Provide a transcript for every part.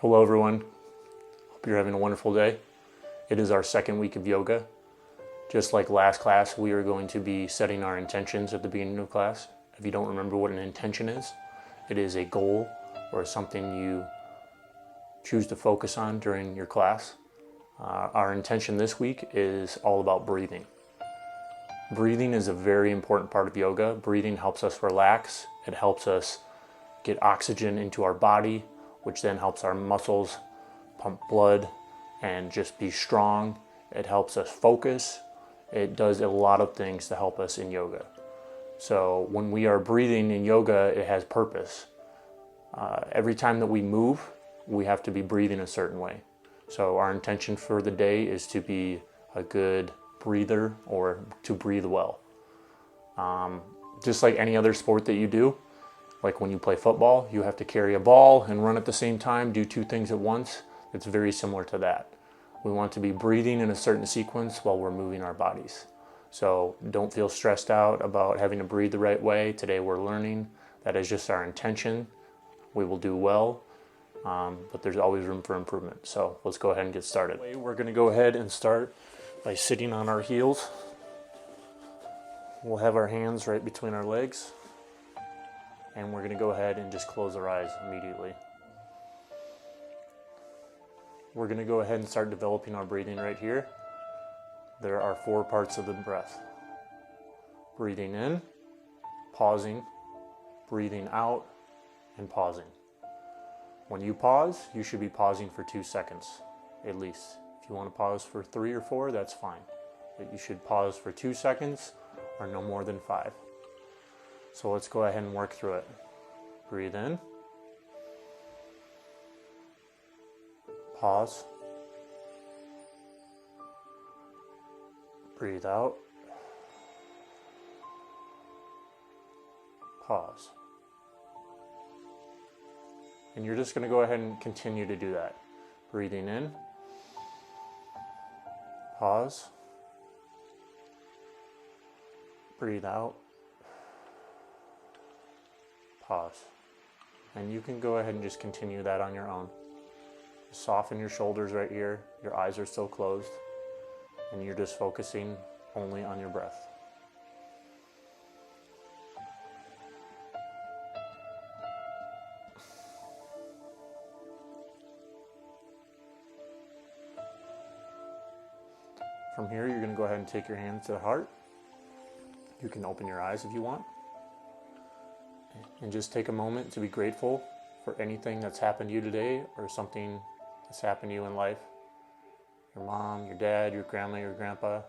Hello everyone, hope you're having a wonderful day. It is our second week of yoga. Just like last class, we are going to be setting our intentions at the beginning of class. If you don't remember what an intention is, it is a goal or something you choose to focus on during your class. Our intention this week is all about breathing. Breathing is a very important part of yoga. Breathing helps us relax. It helps us get oxygen into our body, which then helps our muscles pump blood and just be strong. It helps us focus. It does a lot of things to help us in yoga. So when we are breathing in yoga, it has purpose. Every time that we move, we have to be breathing a certain way. So our intention for the day is to be a good breather or to breathe well. Just like any other sport that you do, like when you play football, you have to carry a ball and run at the same time, do two things at once. It's very similar to that. We want to be breathing in a certain sequence while we're moving our bodies. So don't feel stressed out about having to breathe the right way. Today we're learning. That is just our intention. We will do well, but there's always room for improvement. So let's go ahead and get started. We're going to go ahead and start by sitting on our heels. We'll have our hands right between our legs. And we're going to go ahead and just close our eyes immediately. We're going to go ahead and start developing our breathing right here. There are 4 parts of the breath. Breathing in, pausing, breathing out, and pausing. When you pause, you should be pausing for 2 seconds, at least. If you want to pause for 3 or 4, that's fine. But you should pause for 2 seconds or no more than 5. So let's go ahead and work through it. Breathe in. Pause. Breathe out. Pause. And you're just going to go ahead and continue to do that. Breathing in. Pause. Breathe out. Pause. And you can go ahead and just continue that on your own. Soften your shoulders right here. Your eyes are still closed. And you're just focusing only on your breath. From here, you're going to go ahead and take your hands to the heart. You can open your eyes if you want. And just take a moment to be grateful for anything that's happened to you today or something that's happened to you in life. Your mom, your dad, your grandma, your grandpa.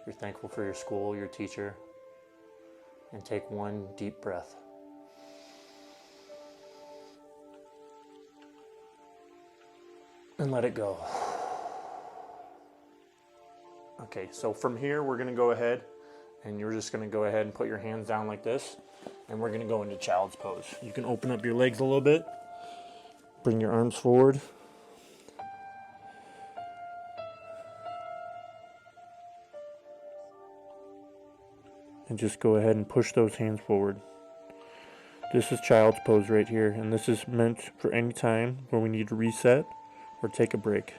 You're thankful for your school, your teacher. And take one deep breath. And let it go. Okay, so from here we're going to go ahead and you're just going to go ahead and put your hands down like this. And we're going to go into child's pose. You can open up your legs a little bit. Bring your arms forward. And just go ahead and push those hands forward. This is child's pose right here. And this is meant for any time where we need to reset or take a break.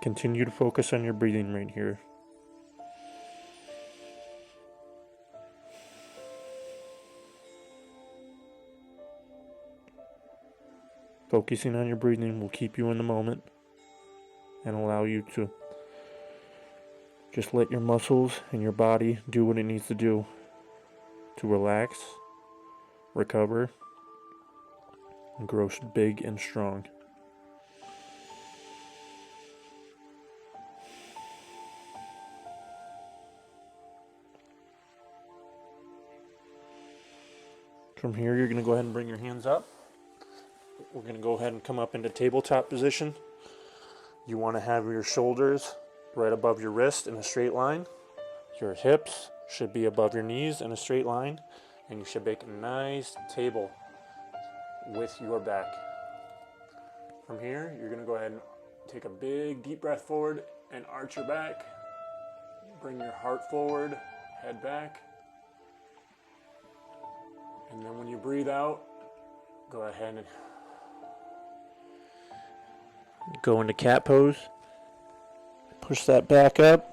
Continue to focus on your breathing right here. Focusing on your breathing will keep you in the moment and allow you to just let your muscles and your body do what it needs to do to relax, recover, and grow big and strong. From here, you're going to go ahead and bring your hands up. We're going to go ahead and come up into tabletop position. You want to have your shoulders right above your wrist in a straight line. Your hips should be above your knees in a straight line. And you should make a nice table with your back. From here, you're going to go ahead and take a big deep breath forward and arch your back. Bring your heart forward, head back. And then when you breathe out, go ahead and go into cat pose. Push that back up,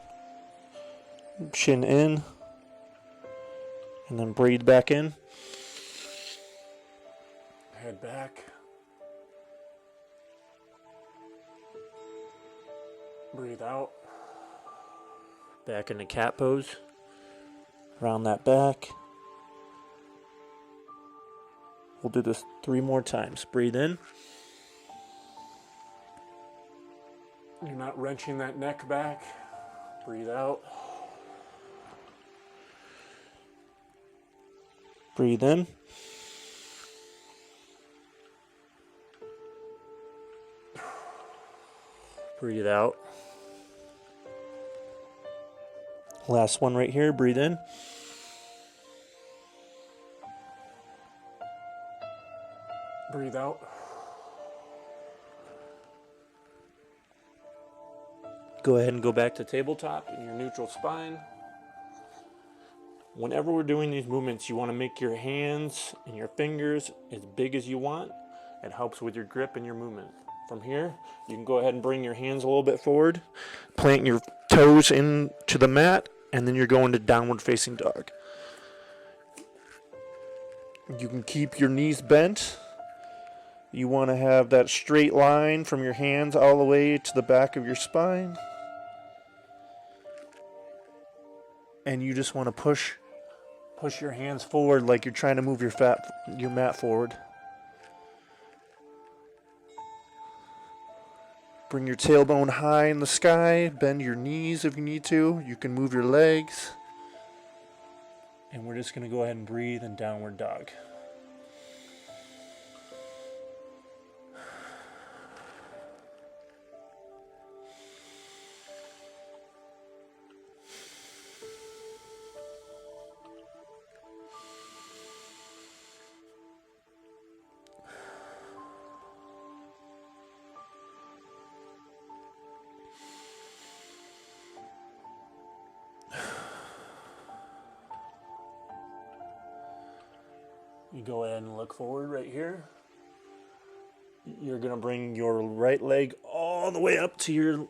chin in, and then breathe back in. Head back. Breathe out. Back into cat pose. Round that back. We'll do this 3 more times. Breathe in. You're not wrenching that neck back. Breathe out. Breathe in. Breathe out. Last one right here. Breathe in. Breathe out. Go ahead and go back to tabletop in your neutral spine. Whenever we're doing these movements, you want to make your hands and your fingers as big as you want. It helps with your grip and your movement. From here, you can go ahead and bring your hands a little bit forward, plant your toes into the mat, and then you're going to downward facing dog. You can keep your knees bent. You want to have that straight line from your hands all the way to the back of your spine. And you just want to push your hands forward like you're trying to move your mat forward. Bring your tailbone high in the sky. Bend your knees if you need to. You can move your legs. And we're just going to go ahead and breathe in downward dog. You go ahead and look forward right here. You're going to bring your right leg all the way up to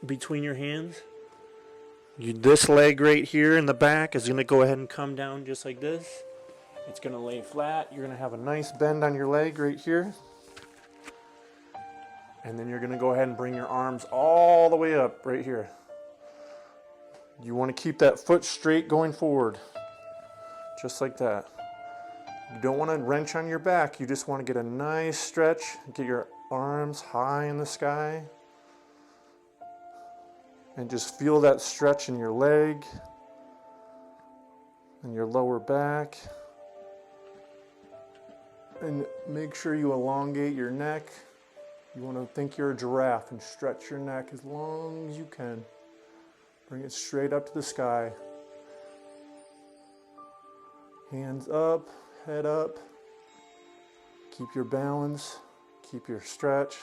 between your hands. This leg right here in the back is going to go ahead and come down just like this. It's going to lay flat. You're going to have a nice bend on your leg right here. And then you're going to go ahead and bring your arms all the way up right here. You want to keep that foot straight going forward. Just like that. You don't want to wrench on your back. You just want to get a nice stretch. Get your arms high in the sky. And just feel that stretch in your leg and your lower back. And make sure you elongate your neck. You want to think you're a giraffe and stretch your neck as long as you can. Bring it straight up to the sky. Hands up. Head up, keep your balance, keep your stretch,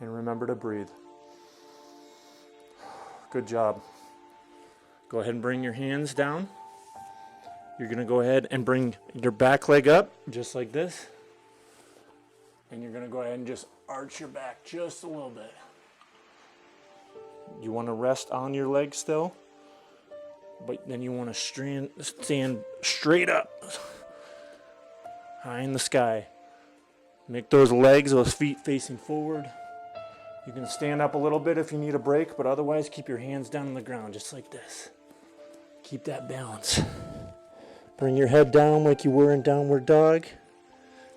and remember to breathe. Good job. Go ahead and bring your hands down. You're going to go ahead and bring your back leg up, just like this. And you're going to go ahead and just arch your back just a little bit. You want to rest on your leg still, but then you want to stand straight up. High in the sky. Make those legs, those feet facing forward. You can stand up a little bit if you need a break, but otherwise keep your hands down on the ground just like this. Keep that balance. Bring your head down like you were in downward dog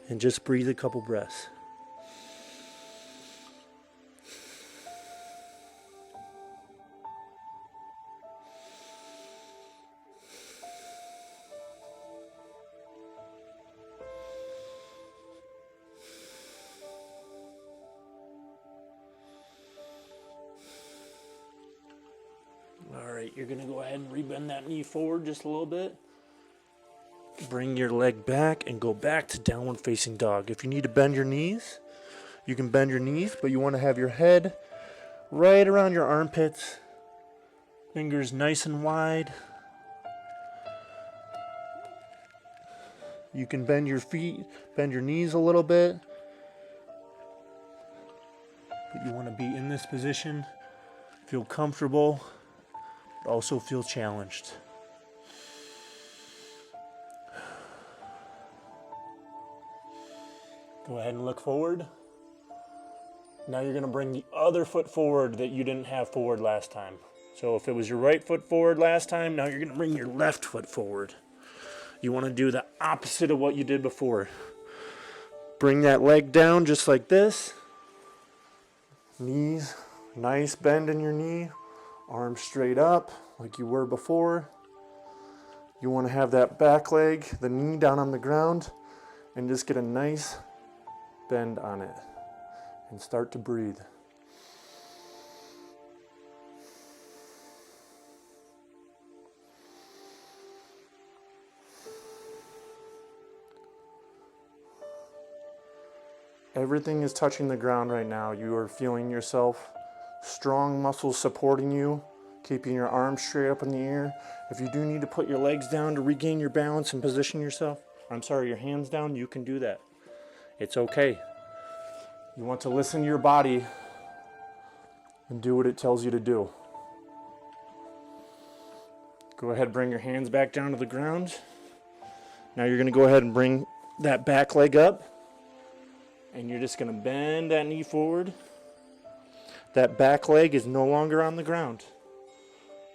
and just breathe a couple breaths. Alright, you're going to go ahead and rebend that knee forward just a little bit. Bring your leg back and go back to downward facing dog. If you need to bend your knees, you can bend your knees, but you want to have your head right around your armpits. Fingers nice and wide. You can bend your feet, bend your knees a little bit. But you want to be in this position, feel comfortable, but also feel challenged. Go ahead and look forward. Now you're going to bring the other foot forward that you didn't have forward last time. So if it was your right foot forward last time, now you're going to bring your left foot forward. You want to do the opposite of what you did before. Bring that leg down just like this. Knees, nice bend in your knee. Arms straight up like you were before. You want to have that back leg, the knee down on the ground, and just get a nice bend on it. And start to breathe. Everything is touching the ground right now. You are feeling yourself. Strong muscles supporting you, keeping your arms straight up in the air. If you do need to put your legs down to regain your balance and position yourself, your hands down, you can do that. It's okay. You want to listen to your body and do what it tells you to do. Go ahead and bring your hands back down to the ground. Now you're going to go ahead and bring that back leg up. And you're just going to bend that knee forward. That back leg is no longer on the ground.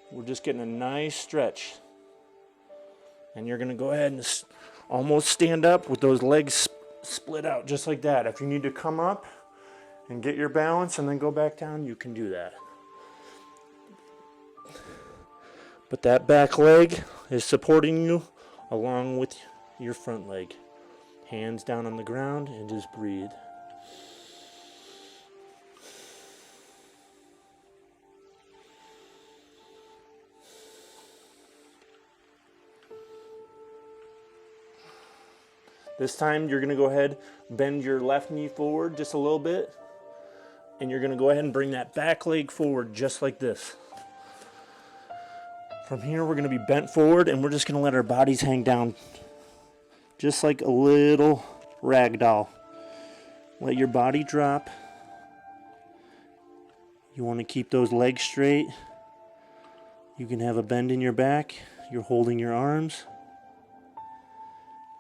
We're just getting a nice stretch. And you're going to go ahead and almost stand up with those legs split out just like that. If you need to come up and get your balance and then go back down, you can do that. But that back leg is supporting you along with your front leg. Hands down on the ground and just breathe. This time you're going to go ahead, bend your left knee forward just a little bit, and you're going to go ahead and bring that back leg forward just like this. From here we're going to be bent forward and we're just going to let our bodies hang down just like a little rag doll. Let your body drop. You want to keep those legs straight. You can have a bend in your back. You're holding your arms.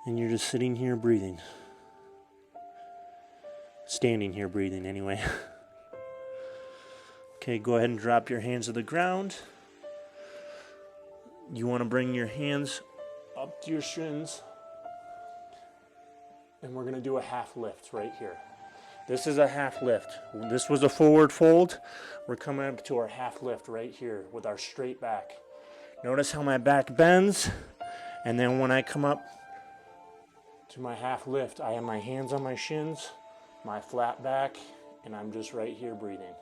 And you're just sitting here breathing. Standing here breathing anyway. Okay, go ahead and drop your hands to the ground. You want to bring your hands up to your shins. And we're going to do a half lift right here. This is a half lift. This was a forward fold. We're coming up to our half lift right here with our straight back. Notice how my back bends. And then when I come up to my half lift, I have my hands on my shins, my flat back, and I'm just right here breathing.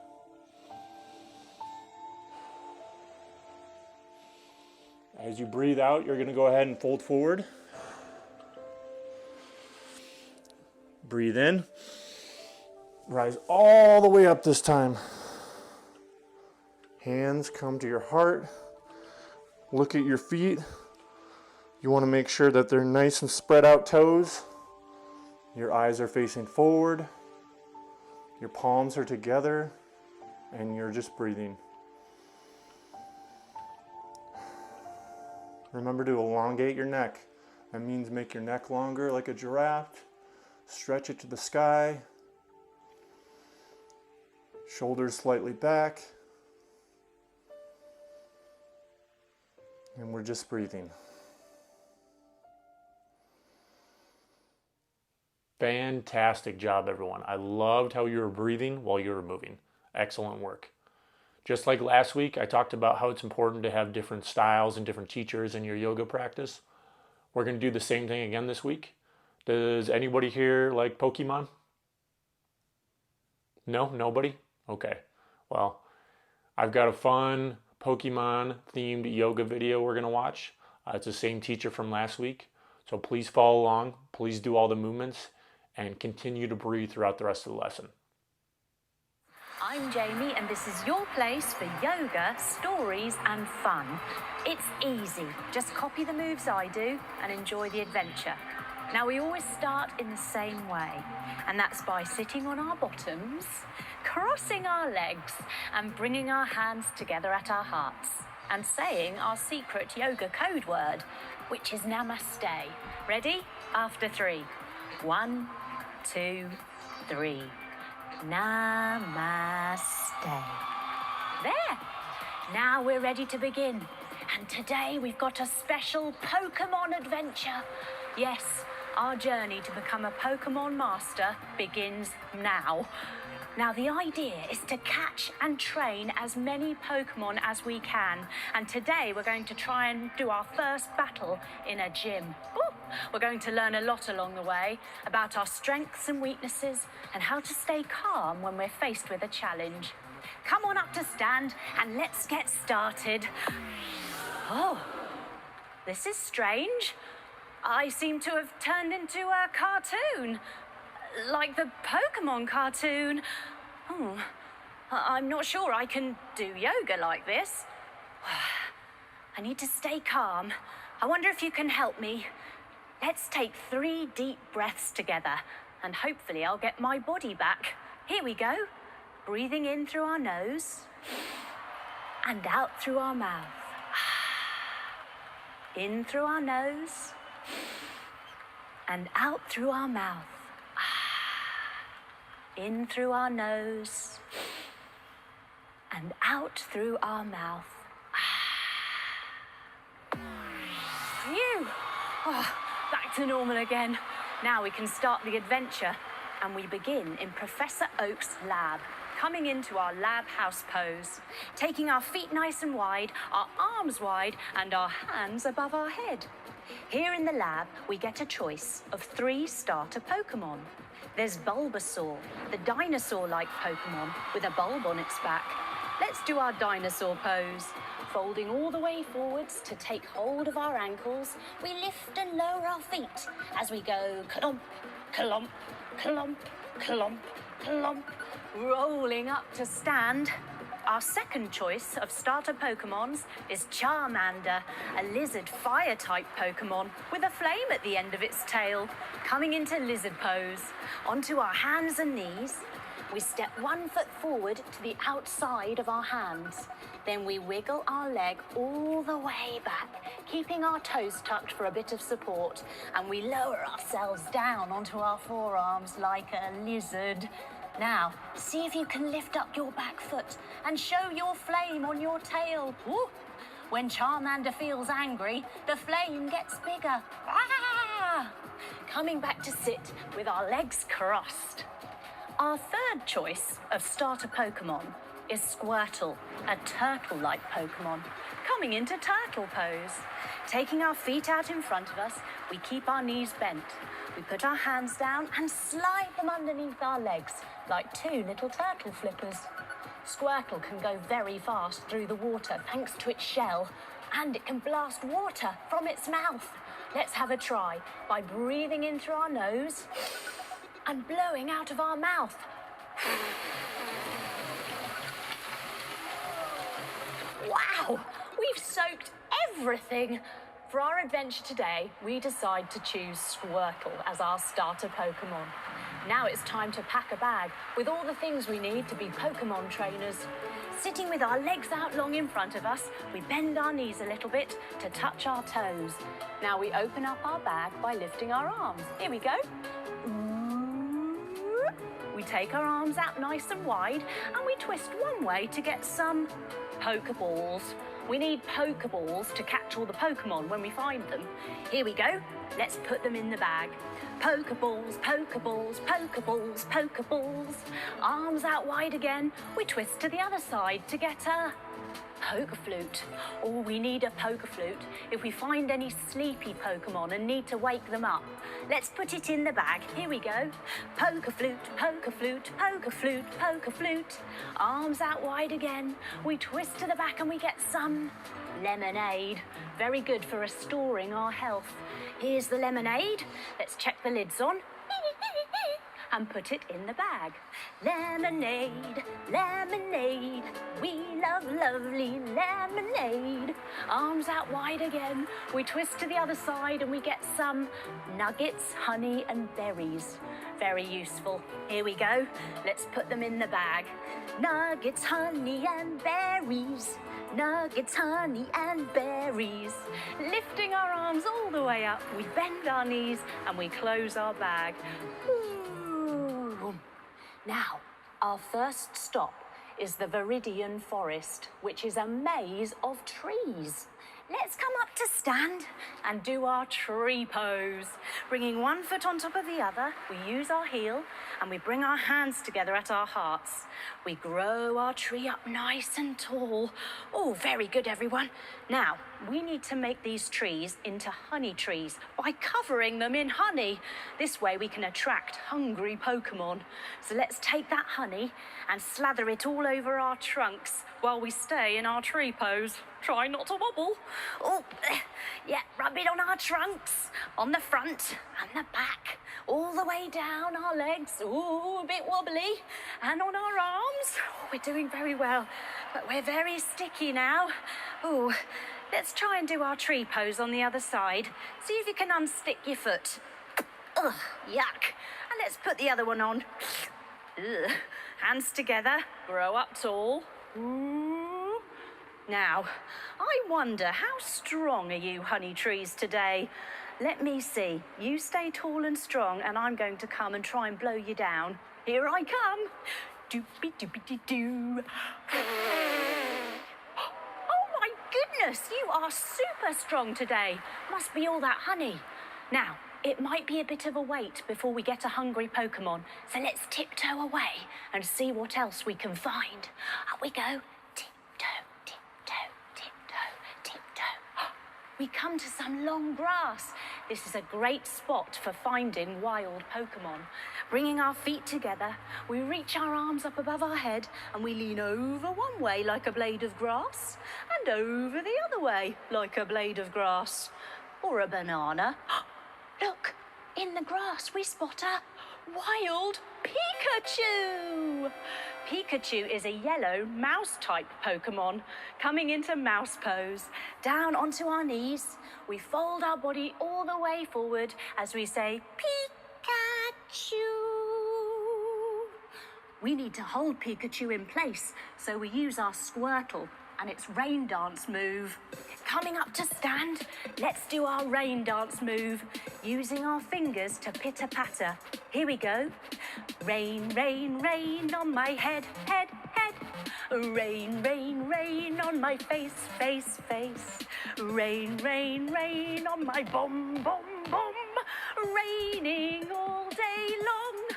As you breathe out, you're going to go ahead and fold forward. Breathe in. Rise all the way up this time. Hands come to your heart. Look at your feet. You want to make sure that they're nice and spread out toes. Your eyes are facing forward. Your palms are together. And you're just breathing. Remember to elongate your neck. That means make your neck longer like a giraffe. Stretch it to the sky. Shoulders slightly back. And we're just breathing. Fantastic job, everyone. I loved how you were breathing while you were moving. Excellent work. Just like last week, I talked about how it's important to have different styles and different teachers in your yoga practice. We're going to do the same thing again this week. Does anybody here like Pokemon? No? Nobody? Okay. Well, I've got a fun Pokemon-themed yoga video we're going to watch. It's the same teacher from last week. So please follow along. Please do all the movements and continue to breathe throughout the rest of the lesson. I'm Jamie, and this is your place for yoga, stories, and fun. It's easy. Just copy the moves I do and enjoy the adventure. Now we always start in the same way, and that's by sitting on our bottoms, crossing our legs, and bringing our hands together at our hearts, and saying our secret yoga code word, which is namaste. Ready? After 3. 1, 2, 3. Namaste. There. Now we're ready to begin. And today we've got a special Pokemon adventure. Yes, our journey to become a Pokemon master begins now. Now the idea is to catch and train as many Pokemon as we can. And today we're going to try and do our first battle in a gym. Ooh, we're going to learn a lot along the way about our strengths and weaknesses and how to stay calm when we're faced with a challenge. Come on up to stand and let's get started. Oh, this is strange. I seem to have turned into a cartoon. Like the Pokemon cartoon. Oh, I'm not sure I can do yoga like this. I need to stay calm. I wonder if you can help me. Let's take 3 deep breaths together and hopefully I'll get my body back. Here we go. Breathing in through our nose and out through our mouth. In through our nose and out through our mouth. In through our nose and out through our mouth. Phew! Oh, back to normal again. Now we can start the adventure, and we begin in Professor Oak's lab, coming into our lab house pose, taking our feet nice and wide, our arms wide, and our hands above our head. Here in the lab, we get a choice of 3 starter Pokemon. There's Bulbasaur, the dinosaur-like Pokemon with a bulb on its back. Let's do our dinosaur pose. Folding all the way forwards to take hold of our ankles, we lift and lower our feet as we go clomp, clomp, clomp, clomp, clomp, rolling up to stand. Our second choice of starter Pokemons is Charmander, a lizard fire-type Pokemon with a flame at the end of its tail. Coming into lizard pose, onto our hands and knees, we step 1 foot forward to the outside of our hands. Then we wiggle our leg all the way back, keeping our toes tucked for a bit of support, and we lower ourselves down onto our forearms like a lizard. Now, see if you can lift up your back foot and show your flame on your tail. Woo! When Charmander feels angry, the flame gets bigger. Ah! Coming back to sit with our legs crossed. Our third choice of starter Pokemon is Squirtle, a turtle-like Pokemon, coming into turtle pose. Taking our feet out in front of us, we keep our knees bent. We put our hands down and slide them underneath our legs like 2 little turtle flippers. Squirtle can go very fast through the water thanks to its shell, and it can blast water from its mouth. Let's have a try by breathing in through our nose and blowing out of our mouth. Wow, we've soaked everything. For our adventure today, we decide to choose Squirtle as our starter Pokemon. Now it's time to pack a bag with all the things we need to be Pokemon trainers. Sitting with our legs out long in front of us, we bend our knees a little bit to touch our toes. Now we open up our bag by lifting our arms. Here we go. We take our arms out nice and wide and we twist one way to get some Pokeballs. We need Pokeballs to catch all the Pokemon when we find them. Here we go. Let's put them in the bag. Pokeballs, Pokeballs, Pokeballs, Pokeballs. Arms out wide again. We twist to the other side to get a Pokeflute. Oh, we need a Pokeflute if we find any sleepy Pokemon and need to wake them up. Let's put it in the bag. Here we go. Pokeflute, Pokeflute, Pokeflute, Pokeflute. Arms out wide again. We twist to the back and we get some lemonade. Very good for restoring our health. Here's the lemonade. Let's check the lids on. and put it in the bag. Lemonade, lemonade, we love lovely lemonade. Arms out wide again, we twist to the other side and we get some nuggets, honey and berries. Very useful. Here we go, let's put them in the bag. Nuggets, honey and berries. Nuggets, honey and berries. Lifting our arms all the way up, we bend our knees and we close our bag. Ooh. Now, our first stop is the Viridian Forest, which is a maze of trees. Let's come up to stand and do our tree pose. Bringing one foot on top of the other, we use our heel and we bring our hands together at our hearts. We grow our tree up nice and tall. Oh, very good, everyone. Now, we need to make these trees into honey trees by covering them in honey. This way we can attract hungry Pokemon. So let's take that honey and slather it all over our trunks while we stay in our tree pose. Try not to wobble. Oh, yeah, rub it on our trunks, on the front and the back, all the way down our legs. Ooh, a bit wobbly. And on our arms. Oh, we're doing very well, but we're very sticky now. Ooh, let's try and do our tree pose on the other side. See if you can unstick your foot. Ugh, yuck. And let's put the other one on. Ugh. Hands together, grow up tall. Ooh. Now, I wonder, how strong are you honey trees today? Let me see. You stay tall and strong and I'm going to come and try and blow you down. Here I come. Doopy doopy doo doo. Oh my goodness, you are super strong today. Must be all that honey. Now, it might be a bit of a wait before we get a hungry Pokemon, so let's tiptoe away and see what else we can find. Up we go. Tiptoe, tiptoe, tiptoe, tiptoe. We come to some long grass. This is a great spot for finding wild Pokemon. Bringing our feet together, we reach our arms up above our head and we lean over one way like a blade of grass and over the other way like a blade of grass. Or a banana. Look, in the grass we spot a wild Pikachu! Pikachu is a yellow mouse-type Pokemon coming into mouse pose. Down onto our knees, we fold our body all the way forward as we say, Pikachu! We need to hold Pikachu in place, so we use our Squirtle and its rain dance move. Coming up to stand, let's do our rain dance move, using our fingers to pitter-patter. Here we go. Rain, rain, rain on my head, head, head. Rain, rain, rain on my face, face, face. Rain, rain, rain on my bum, bum, bum. Raining all day long.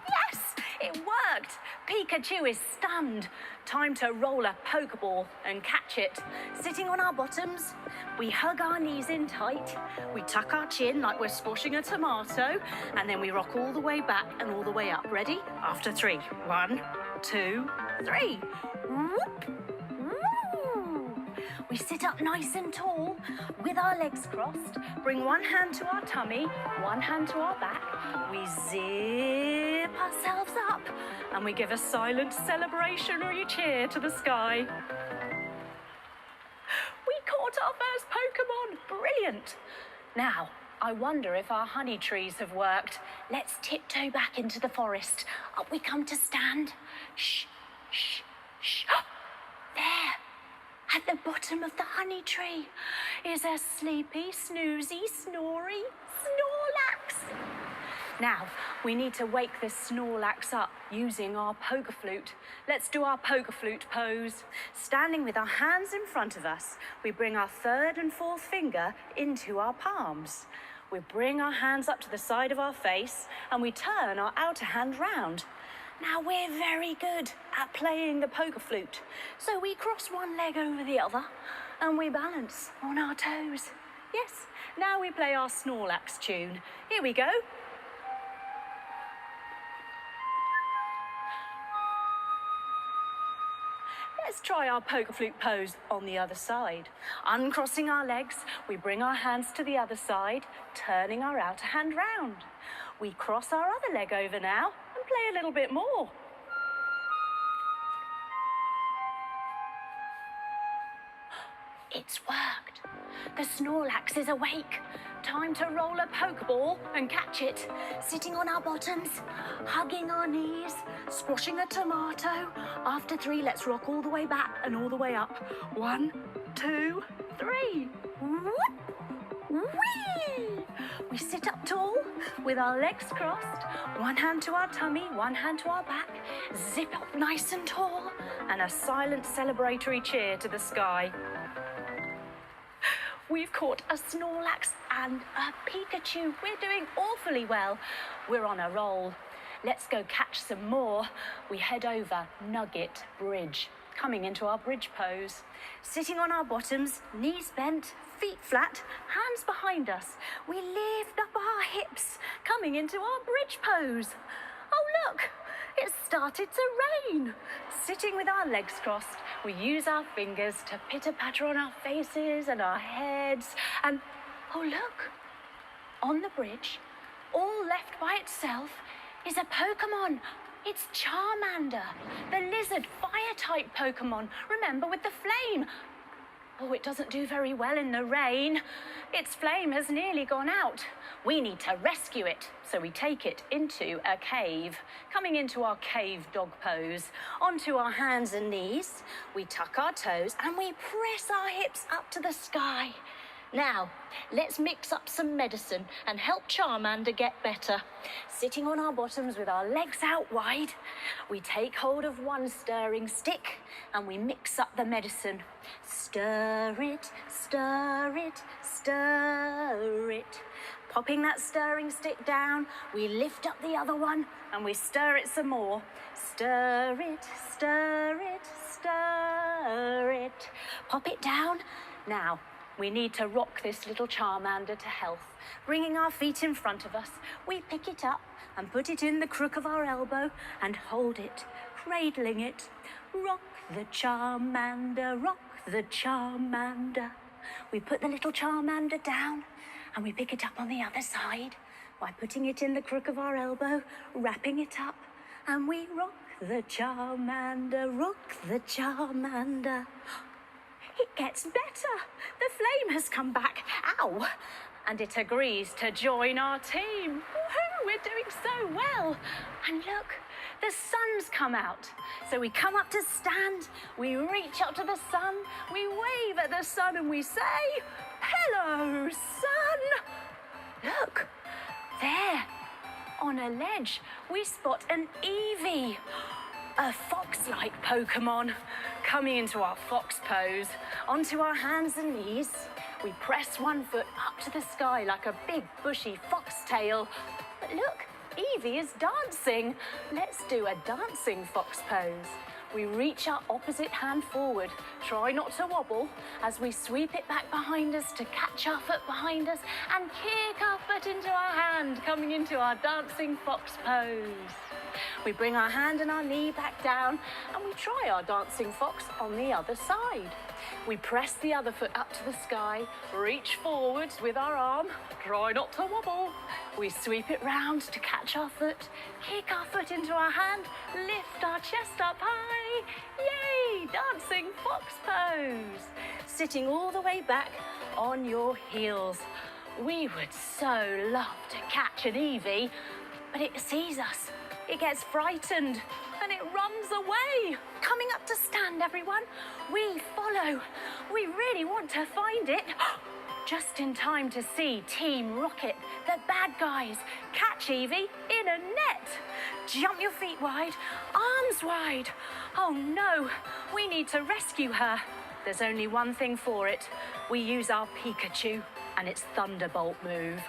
Yes, it worked. Pikachu is stunned. Time to roll a Pokeball and catch it. Sitting on our bottoms, we hug our knees in tight. We tuck our chin like we're squashing a tomato, and then we rock all the way back and all the way up. Ready? After 3. 1, 2, 3. Whoop. Woo. We sit up nice and tall with our legs crossed. Bring one hand to our tummy, one hand to our back. We zip ourselves up and we give a silent celebratory cheer to the sky. We caught our first Pokemon! Brilliant! Now, I wonder if our honey trees have worked. Let's tiptoe back into the forest. Up we come to stand. Shh, shh, shh. There! At the bottom of the honey tree is a sleepy, snoozy, snory Snorlax. Now, we need to wake this Snorlax up using our Pokeflute. Let's do our Pokeflute pose. Standing with our hands in front of us, we bring our 3rd and 4th finger into our palms. We bring our hands up to the side of our face and we turn our outer hand round. Now, we're very good at playing the Pokeflute. So we cross one leg over the other and we balance on our toes. Yes, now we play our Snorlax tune. Here we go. Let's try our Pokeflute pose on the other side. Uncrossing our legs, we bring our hands to the other side, turning our outer hand round. We cross our other leg over now, and play a little bit more. It's worked. The Snorlax is awake. Time to roll a Pokeball and catch it. Sitting on our bottoms, hugging our knees, squashing a tomato. After 3, let's rock all the way back and all the way up. 1, 2, 3. Whoop! Whee! We sit up tall with our legs crossed. One hand to our tummy, one hand to our back. Zip up nice and tall. And a silent celebratory cheer to the sky. We've caught a Snorlax and a Pikachu. We're doing awfully well. We're on a roll. Let's go catch some more. We head over Nugget Bridge, coming into our bridge pose. Sitting on our bottoms, knees bent, feet flat, hands behind us. We lift up our hips, coming into our bridge pose. Oh look, it's started to rain. Sitting with our legs crossed, we use our fingers to pitter-patter on our faces and our heads. And, oh look, on the bridge, all left by itself, is a Pokemon. It's Charmander, the lizard fire-type Pokemon. Remember, with the flame. Oh, it doesn't do very well in the rain. Its flame has nearly gone out. We need to rescue it, so we take it into a cave. Coming into our cave dog pose, onto our hands and knees, we tuck our toes and we press our hips up to the sky. Now, let's mix up some medicine and help Charmander get better. Sitting on our bottoms with our legs out wide, we take hold of one stirring stick and we mix up the medicine. Stir it, stir it, stir it. Popping that stirring stick down, we lift up the other one and we stir it some more. Stir it, stir it, stir it. Pop it down. Now, we need to rock this little Charmander to health. Bringing our feet in front of us, we pick it up and put it in the crook of our elbow and hold it, cradling it. Rock the Charmander, rock the Charmander. We put the little Charmander down and we pick it up on the other side by putting it in the crook of our elbow, wrapping it up, and we rock the Charmander, rock the Charmander. It gets better. The flame has come back. Ow! And it agrees to join our team. Woohoo! We're doing so well. And look, the sun's come out. So we come up to stand, we reach up to the sun, we wave at the sun and we say, "Hello, sun!" Look, there, on a ledge, we spot an Eevee, a fox-like Pokemon. Coming into our fox pose, onto our hands and knees, we press one foot up to the sky like a big bushy foxtail. But look, Eevee is dancing. Let's do a dancing fox pose. We reach our opposite hand forward, try not to wobble, as we sweep it back behind us to catch our foot behind us and kick our foot into our hand, coming into our dancing fox pose. We bring our hand and our knee back down and we try our dancing fox on the other side. We press the other foot up to the sky, reach forwards with our arm, try not to wobble. We sweep it round to catch our foot, kick our foot into our hand, lift our chest up high. Yay! Dancing fox pose. Sitting all the way back on your heels. We would so love to catch an Eevee, but it sees us. It gets frightened and it runs away. Coming up to stand, everyone. We follow. We really want to find it. Just in time to see Team Rocket, the bad guys, catch Eevee in a net. Jump your feet wide, arms wide. Oh no, we need to rescue her. There's only one thing for it. We use our Pikachu and its Thunderbolt move.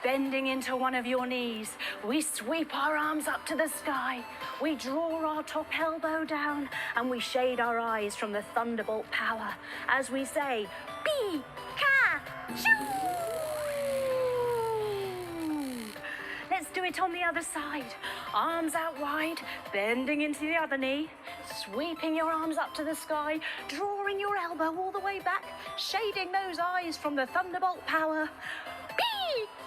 Bending into one of your knees, we sweep our arms up to the sky. We draw our top elbow down and we shade our eyes from the Thunderbolt power as we say, Pikachu! Let's do it on the other side. Arms out wide, bending into the other knee, sweeping your arms up to the sky, drawing your elbow all the way back, shading those eyes from the Thunderbolt power. Pikachu!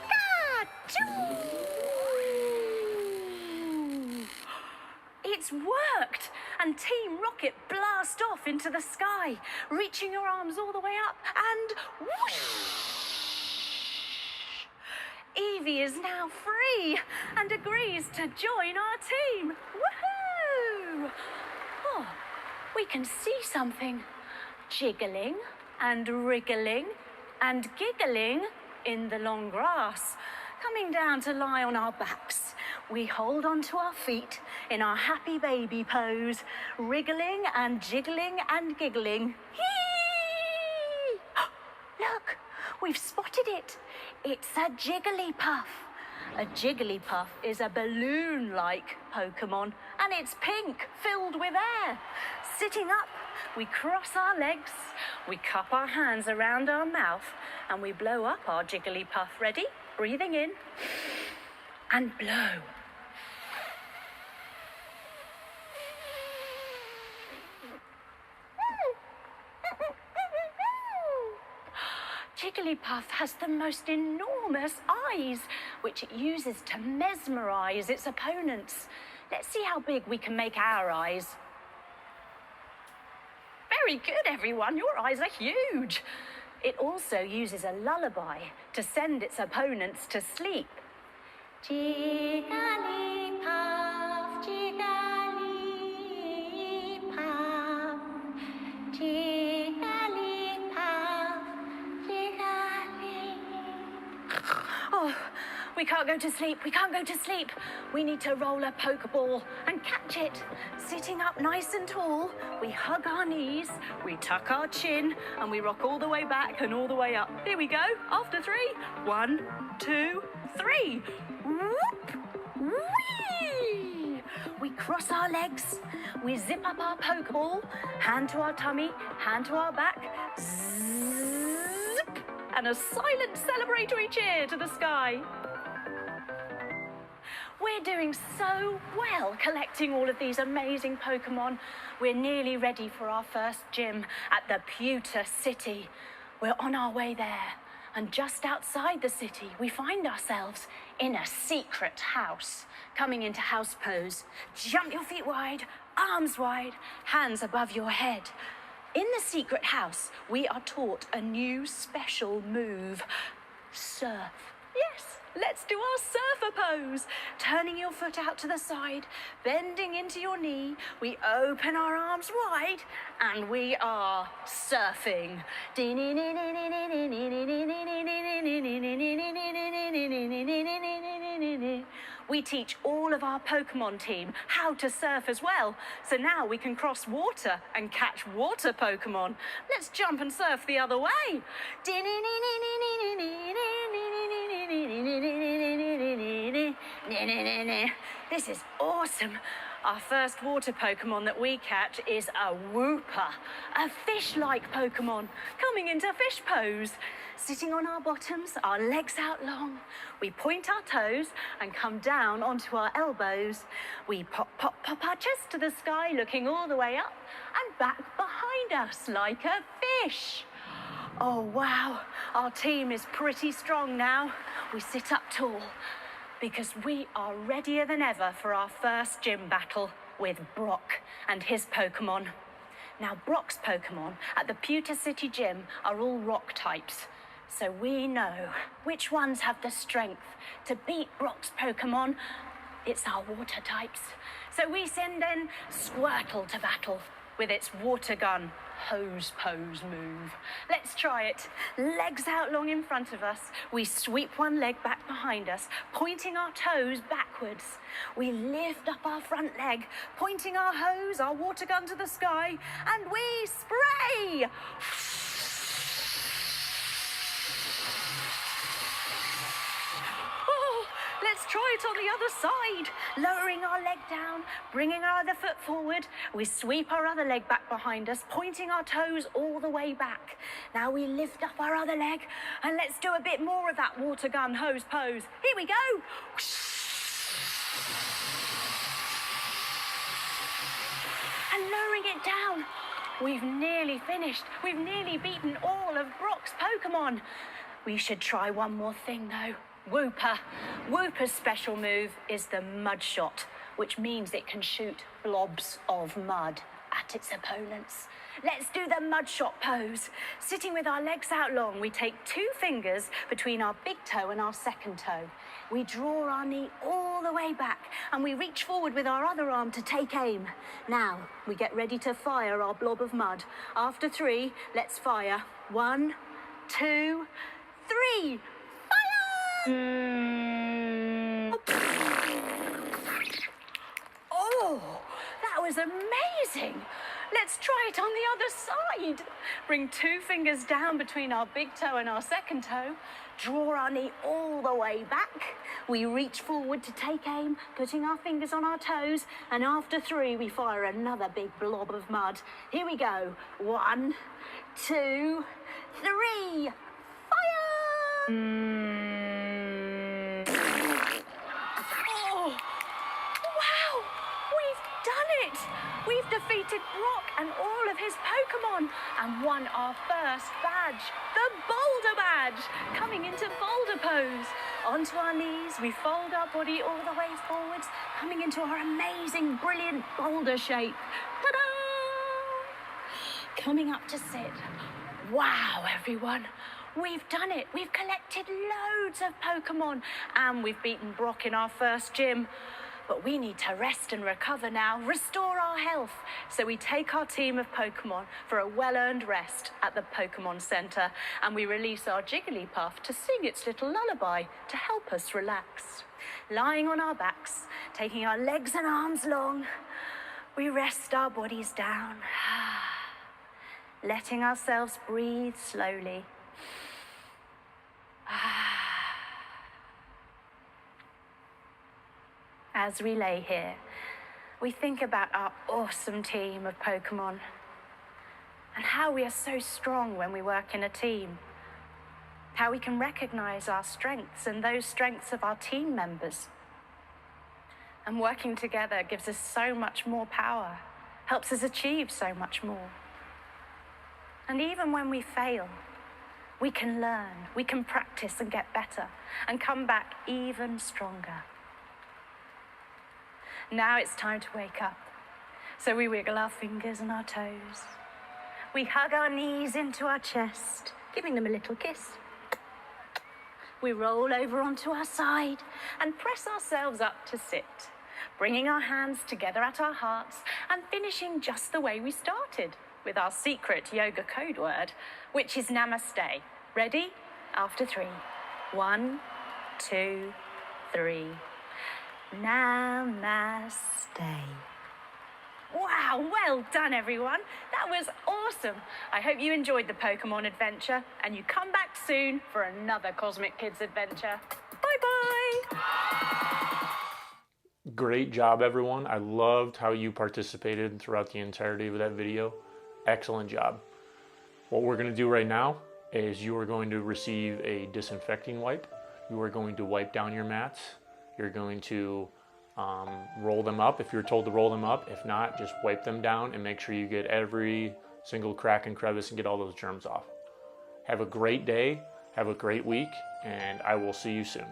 It's worked! And Team Rocket blast off into the sky, reaching your arms all the way up, and whoosh! Eevee is now free and agrees to join our team. Woohoo! Oh, we can see something jiggling and wriggling and giggling in the long grass, coming down to lie on our backs. We hold onto our feet in our happy baby pose, wriggling and jiggling and giggling. Hee! Look, we've spotted it. It's a Jiggly Puff. A Jiggly Puff is a balloon-like Pokemon, and it's pink, filled with air. Sitting up, we cross our legs, we cup our hands around our mouth, and we blow up our Jiggly Puff. Ready? Breathing in and blow. Jigglypuff has the most enormous eyes, which it uses to mesmerize its opponents. Let's see how big we can make our eyes. Very good, everyone. Your eyes are huge. It also uses a lullaby to send its opponents to sleep. Jigglypuff, Jigglypuff, Jigglypuff, Jiggly. Oh, we can't go to sleep. We can't go to sleep. We need to roll a Pokeball and catch it. Sitting up nice and tall, we hug our knees, we tuck our chin, and we rock all the way back and all the way up. Here we go. After 3. 1, 2, 3. Whoop! Whee! We cross our legs, we zip up our Pokeball, hand to our tummy, hand to our back, zip, and a silent celebratory cheer to the sky. We're doing so well collecting all of these amazing Pokemon. We're nearly ready for our first gym at the Pewter City. We're on our way there. And just outside the city, we find ourselves in a secret house. Coming into house pose. Jump your feet wide, arms wide, hands above your head. In the secret house, we are taught a new special move. Surf. Yes, let's do our surfer pose. Turning your foot out to the side, bending into your knee. We open our arms wide and we are surfing. We teach all of our Pokemon team how to surf as well. So now we can cross water and catch water Pokemon. Let's jump and surf the other way. This is awesome. Our first water Pokemon that we catch is a Wooper, a fish-like Pokemon, coming into fish pose. Sitting on our bottoms, our legs out long. We point our toes and come down onto our elbows. We pop, pop, pop our chest to the sky, looking all the way up and back behind us like a fish. Oh, wow. Our team is pretty strong now. We sit up tall because we are readier than ever for our first gym battle with Brock and his Pokemon. Now, Brock's Pokemon at the Pewter City Gym are all rock types. So we know which ones have the strength to beat Brock's Pokemon. It's our water types. So we send in Squirtle to battle with its water gun hose pose move. Let's try it. Legs out long in front of us. We sweep one leg back behind us, pointing our toes backwards. We lift up our front leg, pointing our hose, our water gun to the sky, and we spray! Let's try it on the other side. Lowering our leg down, bringing our other foot forward. We sweep our other leg back behind us, pointing our toes all the way back. Now we lift up our other leg, and let's do a bit more of that water gun hose pose. Here we go. And lowering it down. We've nearly finished. We've nearly beaten all of Brock's Pokemon. We should try one more thing, though. Wooper. Wooper's special move is the Mud Shot. which means it can shoot blobs of mud at its opponents. Let's do the mud shot pose. Sitting with our legs out long, we take 2 fingers between our big toe and our second toe. We draw our knee all the way back and we reach forward with our other arm to take aim. Now, we get ready to fire our blob of mud. After 3, let's fire. 1, 2, 3. Fire! Oh, that was amazing. Let's try it on the other side. Bring 2 fingers down between our big toe and our second toe. Draw our knee all the way back. We reach forward to take aim, putting our fingers on our toes. And after 3, we fire another big blob of mud. Here we go. 1, 2, 3. Fire! Oh, wow! We've done it! We've defeated Brock and all of his Pokemon and won our first badge, the Boulder Badge, coming into Boulder Pose. Onto our knees, we fold our body all the way forwards, coming into our amazing, brilliant boulder shape. Ta-da! Coming up to sit. Wow, everyone. We've done it. We've collected loads of Pokemon and we've beaten Brock in our first gym. But we need to rest and recover now, restore our health. So we take our team of Pokemon for a well-earned rest at the Pokemon Center, and we release our Jiggly Puff to sing its little lullaby to help us relax. Lying on our backs, taking our legs and arms long, we rest our bodies down, letting ourselves breathe slowly. As we lay here, we think about our awesome team of Pokemon and how we are so strong when we work in a team. How we can recognize our strengths and those strengths of our team members. And working together gives us so much more power, helps us achieve so much more. And even when we fail, we can learn, we can practice and get better and come back even stronger. Now it's time to wake up. So we wiggle our fingers and our toes. We hug our knees into our chest, giving them a little kiss. We roll over onto our side and press ourselves up to sit, bringing our hands together at our hearts and finishing just the way we started, with our secret yoga code word, which is Namaste. Ready? After 3. 1, 2, 3. Namaste. Wow, well done everyone. That was awesome. I hope you enjoyed the Pokemon adventure and you come back soon for another Cosmic Kids adventure. Bye-bye. Great job, everyone. I loved how you participated throughout the entirety of that video. Excellent job. What we're going to do right now is you are going to receive a disinfecting wipe. You are going to wipe down your mats. You're going to roll them up if you're told to roll them up. If not, just wipe them down and make sure you get every single crack and crevice and get all those germs off. Have a great day, have a great week, and I will see you soon.